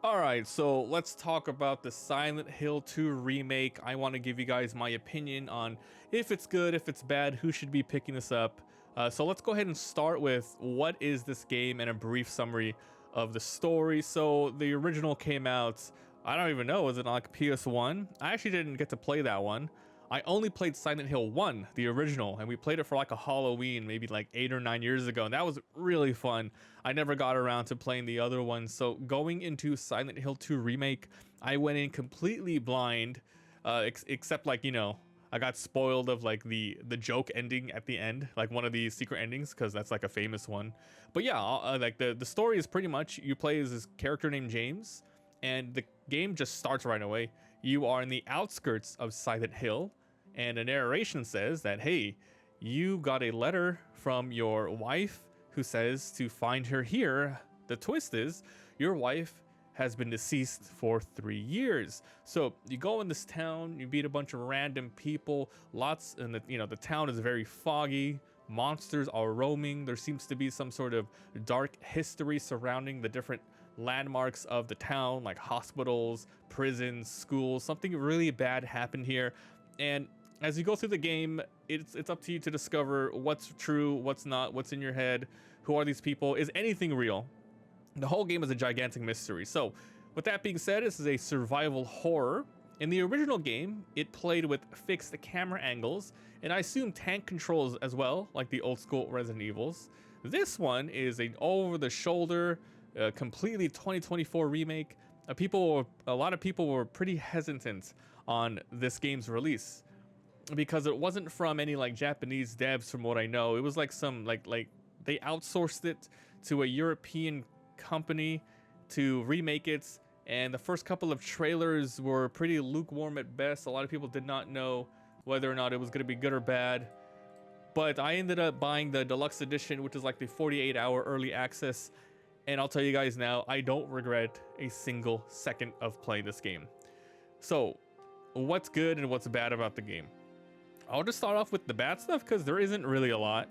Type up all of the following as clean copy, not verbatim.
Alright, so let's talk about the Silent Hill 2 remake. I want to give you guys my opinion on if it's good, if it's bad, who should be picking this up. So let's go ahead and start with what is this game and a brief summary of the story. So the original came out, I don't even know, was it on like PS1? I actually didn't get to play that one. I only played Silent Hill 1, the original, and we played it for like a Halloween, maybe like 8 or 9 years ago, and that was really fun. I never got around to playing the other ones, so going into Silent Hill 2 Remake, I went in completely blind, except like, you know, I got spoiled of like the joke ending at the end, like one of the secret endings, because that's like a famous one. But yeah, like the story is pretty much, you play as this character named James, and the game just starts right away. You are in the outskirts of Silent Hill, and a narration says that, hey, you got a letter from your wife who says to find her here. The twist is your wife has been deceased for 3 years. So you go in this town, you beat a bunch of random people, and the town is very foggy. Monsters are roaming. There seems to be some sort of dark history surrounding the different landmarks of the town, like hospitals, prisons, schools. Something really bad happened here. And as you go through the game, it's up to you to discover what's true, what's not, what's in your head, who are these people, is anything real? The whole game is a gigantic mystery. So with that being said, this is a survival horror. In the original game, it played with fixed camera angles, and I assume tank controls as well, like the old school Resident Evils. This one is an over-the-shoulder, completely 2024 remake. A lot of people were pretty hesitant on this game's release, because it wasn't from any like Japanese devs, from what I know. It was like some like they outsourced it to a European company to remake it, and the first couple of trailers were pretty lukewarm at best. A lot of people did not know whether or not it was going to be good or bad. But I ended up buying the deluxe edition, which is like the 48-hour early access, and I'll tell you guys now, I don't regret a single second of playing this game. So what's good and what's bad about the game? I'll just start off with the bad stuff, because there isn't really a lot.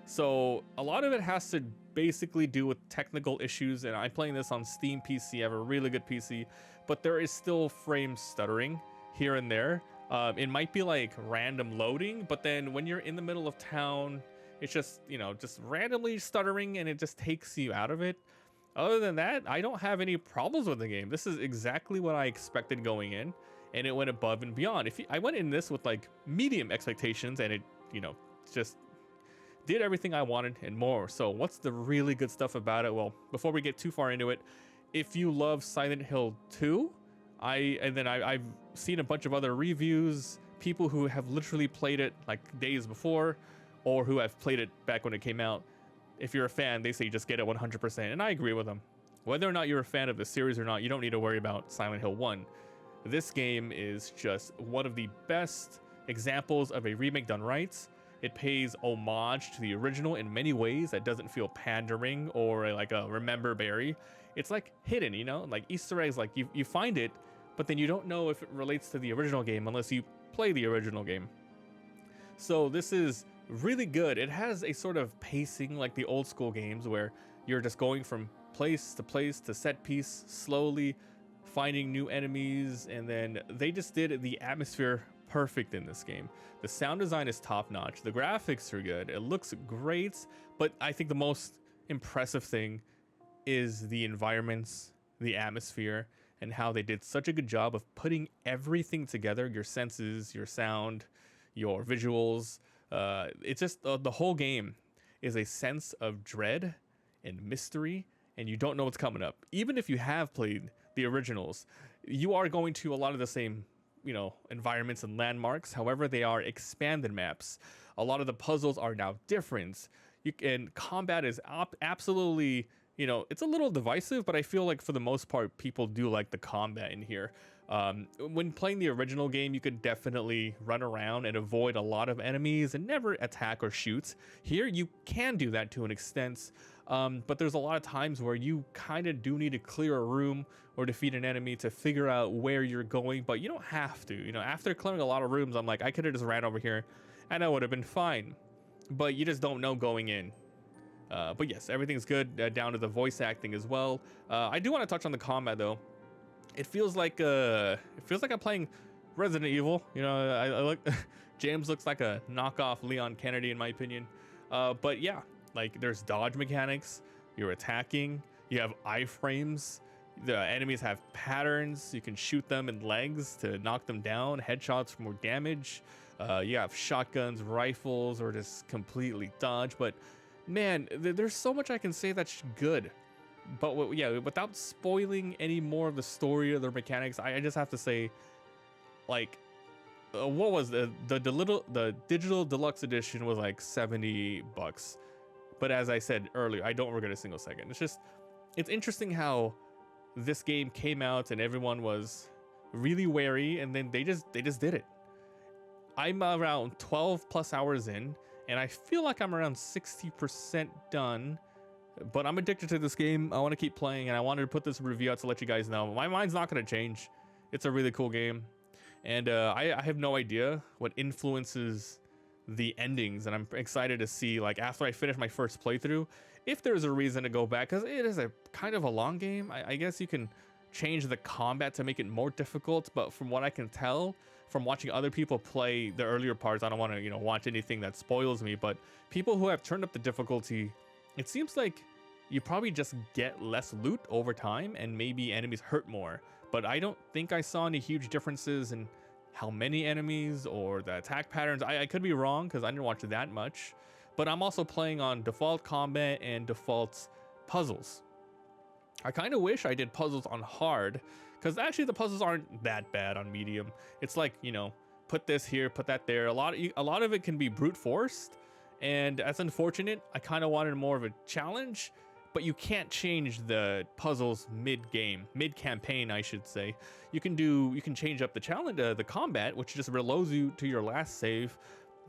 So a lot of it has to basically do with technical issues, and I'm playing this on Steam PC. I have a really good PC, but there is still frame stuttering here and there. It might be like random loading, but then when you're in the middle of town, it's just, just randomly stuttering, and it just takes you out of it. Other than that, I don't have any problems with the game. This is exactly what I expected going in, and it went above and beyond. I went in this with like medium expectations, and it, just did everything I wanted and more. So what's the really good stuff about it? Well, before we get too far into it, if you love Silent Hill 2, I've seen a bunch of other reviews, people who have literally played it like days before, or who have played it back when it came out. If you're a fan, they say you just get it 100%, and I agree with them. Whether or not you're a fan of the series or not, you don't need to worry about Silent Hill 1. This game is just one of the best examples of a remake done right. It pays homage to the original in many ways that doesn't feel pandering or like a remember berry. It's like hidden, like Easter eggs, like you find it, but then you don't know if it relates to the original game unless you play the original game. So this is really good. It has a sort of pacing like the old school games, where you're just going from place to set piece, slowly finding new enemies, and then they just did the atmosphere perfect in this game. The sound design is top notch. The graphics are good. It looks great, but I think the most impressive thing is the environments, the atmosphere, and how they did such a good job of putting everything together, your senses, your sound, your visuals. It's just the whole game is a sense of dread and mystery, and you don't know what's coming up. Even if you have played the originals, you are going to a lot of the same environments and landmarks. However, they are expanded maps. A lot of the puzzles are now different. Combat is absolutely, it's a little divisive, but I feel like for the most part, people do like the combat in here. When playing the original game, you could definitely run around and avoid a lot of enemies and never attack or shoot. Here, you can do that to an extent, but there's a lot of times where you kind of do need to clear a room or defeat an enemy to figure out where you're going, but you don't have to. After clearing a lot of rooms, I'm like, I could have just ran over here and I would have been fine, but you just don't know going in. But yes, everything's good, down to the voice acting as well. I do want to touch on the combat though. it feels like I'm playing Resident Evil. You know, I look James looks like a knockoff Leon Kennedy in my opinion. But yeah, like there's dodge mechanics, you're attacking, you have iframes, the enemies have patterns, you can shoot them in legs to knock them down, headshots for more damage. You have shotguns, rifles, or just completely dodge. But man, there's so much I can say that's good. But yeah, without spoiling any more of the story or the mechanics, I just have to say, like, what was the digital deluxe edition was like $70, but as I said earlier, I don't regret a single second. It's interesting how this game came out and everyone was really wary, and then they just did it. I'm around 12 plus hours in, and I feel like I'm around 60% done. But I'm addicted to this game. I want to keep playing, and I wanted to put this review out to let you guys know. My mind's not going to change. It's a really cool game. And I have no idea what influences the endings, and I'm excited to see, like, after I finish my first playthrough, if there's a reason to go back, because it is a kind of a long game. I guess you can change the combat to make it more difficult, but from what I can tell, from watching other people play the earlier parts, I don't want to, you know, watch anything that spoils me, but people who have turned up the difficulty, it seems like you probably just get less loot over time and maybe enemies hurt more. But I don't think I saw any huge differences in how many enemies or the attack patterns. I could be wrong because I didn't watch that much. But I'm also playing on default combat and default puzzles. I kind of wish I did puzzles on hard, because actually the puzzles aren't that bad on medium. It's like, you know, put this here, put that there. A lot of it can be brute forced. And that's unfortunate. I kind of wanted more of a challenge, but you can't change the puzzles mid-campaign, I should say. You can change up the challenge, the combat, which just reloads you to your last save.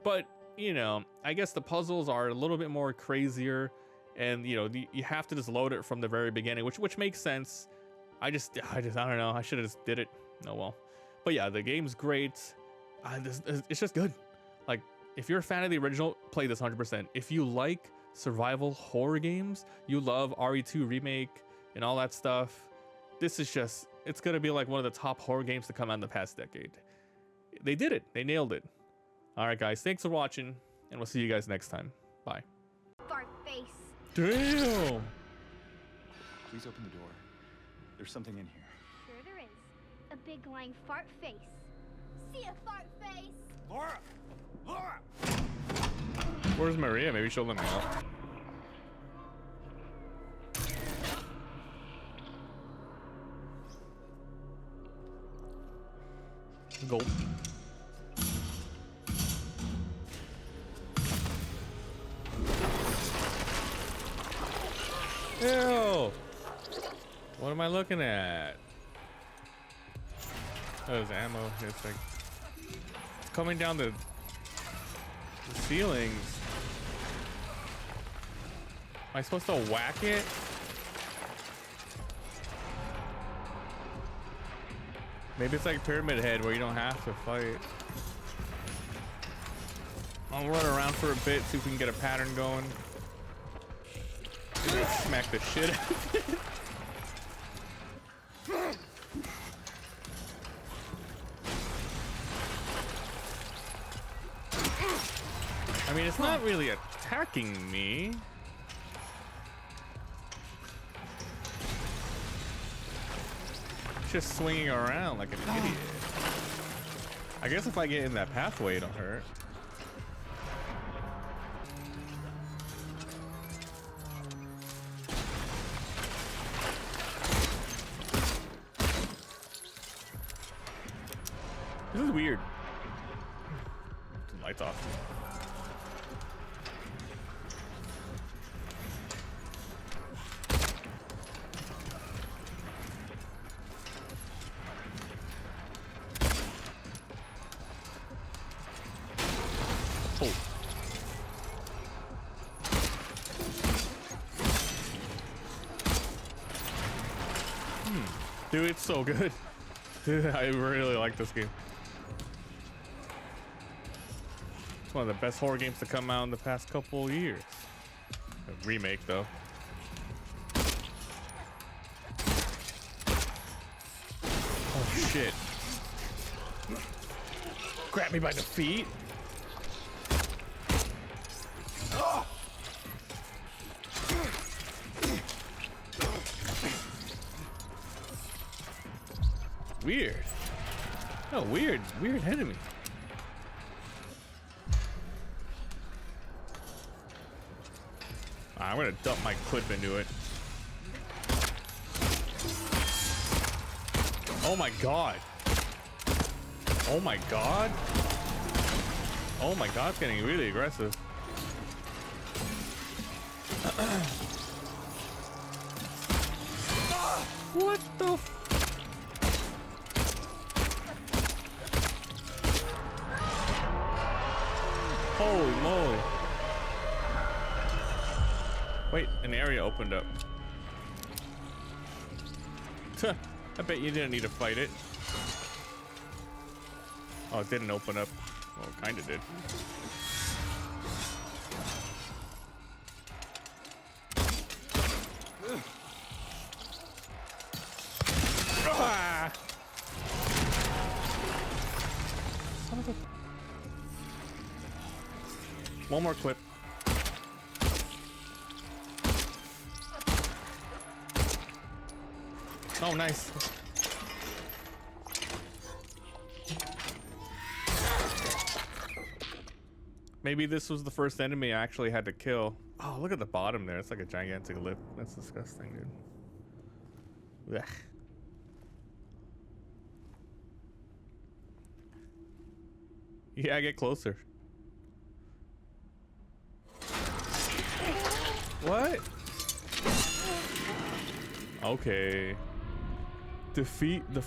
But, you know, I guess the puzzles are a little bit more crazier, and, you know, you have to just load it from the very beginning, which makes sense. I don't know. I should have just did it. Oh well. But yeah, the game's great. It's just good. Like, if you're a fan of the original, play this 100%. If you like survival horror games, you love RE2 Remake and all that stuff, this is just, it's gonna be like one of the top horror games to come out in the past decade. They did it. They nailed it. All right, guys. Thanks for watching, and we'll see you guys next time. Bye. Fart face. Damn. Please open the door. There's something in here. Sure there is. A big lying fart face. See a fart face? Laura! Laura! Where's Maria? Maybe she'll let me out. Gold. Ew! What am I looking at? Oh, there's ammo. It's like it's coming down the ceilings. Am I supposed to whack it? Maybe it's like Pyramid Head where you don't have to fight. I'll run around for a bit, see if we can get a pattern going. Smack the shit out of it. I mean, it's not really attacking me. It's just swinging around like an idiot. I guess if I get in that pathway, it'll hurt. This is weird. Turn the lights off. Oh. Dude, it's so good. Dude, I really like this game. It's one of the best horror games to come out in the past couple of years. A remake, though. shit. Grab me by the feet. Weird. Oh, weird enemy. I'm gonna dump my clip into it. Oh my god. Oh my god. Oh my god, it's getting really aggressive. What the f— holy moly. Wait, an area opened up. Tuh, I bet you didn't need to fight it. Oh, it didn't open up. Well, it kinda did. Ah! Son of a— one more clip. Oh, nice. Maybe this was the first enemy I actually had to kill. Oh, look at the bottom there. It's like a gigantic lip. That's disgusting, dude. Ugh. Yeah, get closer. What? Okay. Defeat the